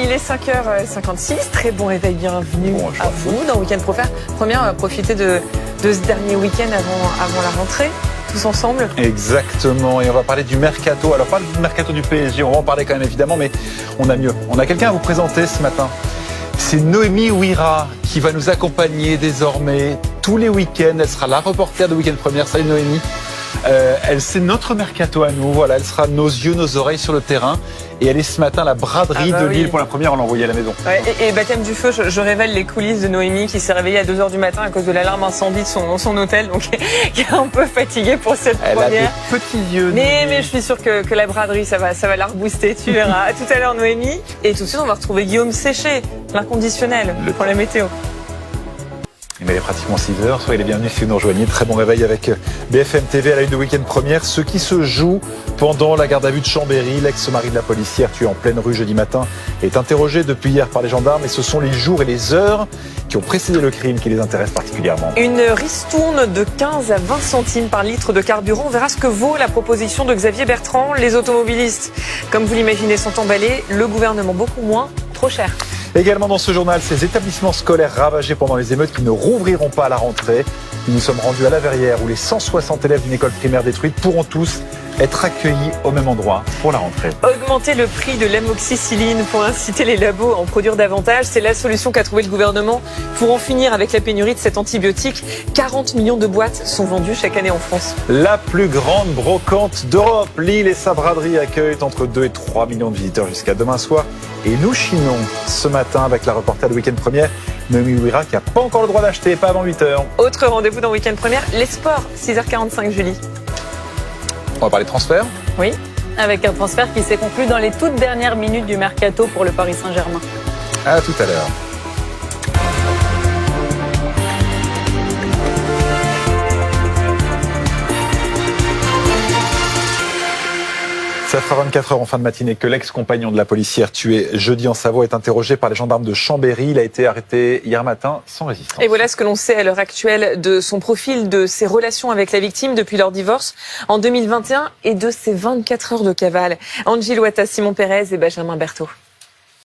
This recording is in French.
Il est 5h56, très bon réveil, bienvenue à vous dans Week-end Pro. Première, on va profiter de ce dernier week-end avant la rentrée, tous ensemble. Exactement, et on va parler du mercato. Alors pas du mercato du PSG, on va en parler quand même évidemment, mais on a mieux. On a quelqu'un à vous présenter ce matin. C'est Noémie Ouira qui va nous accompagner désormais tous les week-ends. Elle sera la reporter de Week-end Première. Salut Noémie. C'est notre mercato à nous, voilà, elle sera nos yeux, nos oreilles sur le terrain. Et elle est ce matin à la braderie de Lille pour la première, on l'a envoyée à la maison. Ouais, et baptême du feu, je révèle les coulisses de Noémie qui s'est réveillée à 2h du matin à cause de l'alarme incendie de son hôtel, donc qui est un peu fatiguée pour cette première. Elle a des petits yeux. Mais je suis sûre que la braderie, ça va la rebooster, tu verras. À tout à l'heure Noémie. Et tout de suite, on va retrouver Guillaume Séché, l'inconditionnel, pour la météo. Il est pratiquement 6h, soyez les bienvenus si vous nous rejoignez. Très bon réveil avec BFM TV à la une de Week-end Première. Ce qui se joue pendant la garde à vue de Chambéry, l'ex-mari de la policière tué en pleine rue jeudi matin est interrogé depuis hier par les gendarmes et ce sont les jours et les heures qui ont précédé le crime qui les intéressent particulièrement. Une ristourne de 15 à 20 centimes par litre de carburant. On verra ce que vaut la proposition de Xavier Bertrand. Les automobilistes, comme vous l'imaginez, sont emballés. Le gouvernement beaucoup moins, trop cher. Également dans ce journal, ces établissements scolaires ravagés pendant les émeutes qui ne rouvriront pas à la rentrée. Nous nous sommes rendus à La Verrière où les 160 élèves d'une école primaire détruite pourront tous être accueillis au même endroit pour la rentrée. Augmenter le prix de l'amoxicilline pour inciter les labos à en produire davantage, c'est la solution qu'a trouvé le gouvernement pour en finir avec la pénurie de cet antibiotique. 40 millions de boîtes sont vendues chaque année en France. La plus grande brocante d'Europe, Lille et sa braderie accueillent entre 2 et 3 millions de visiteurs jusqu'à demain soir. Et nous chinons ce matin avec la reporter de Week-end Première, Noémie Ouira, qui n'a pas encore le droit d'acheter, pas avant 8h. Autre rendez-vous dans Week-end Première, les sports, 6h45 Julie. On va parler transfert. Oui, avec un transfert qui s'est conclu dans les toutes dernières minutes du mercato pour le Paris Saint-Germain. À tout à l'heure. Ça fera 24 heures en fin de matinée que l'ex-compagnon de la policière tué jeudi en Savoie est interrogé par les gendarmes de Chambéry. Il a été arrêté hier matin sans résistance. Et voilà ce que l'on sait à l'heure actuelle de son profil, de ses relations avec la victime depuis leur divorce en 2021 et de ses 24 heures de cavale. Angie Loata, Simon Pérez et Benjamin Berthaud.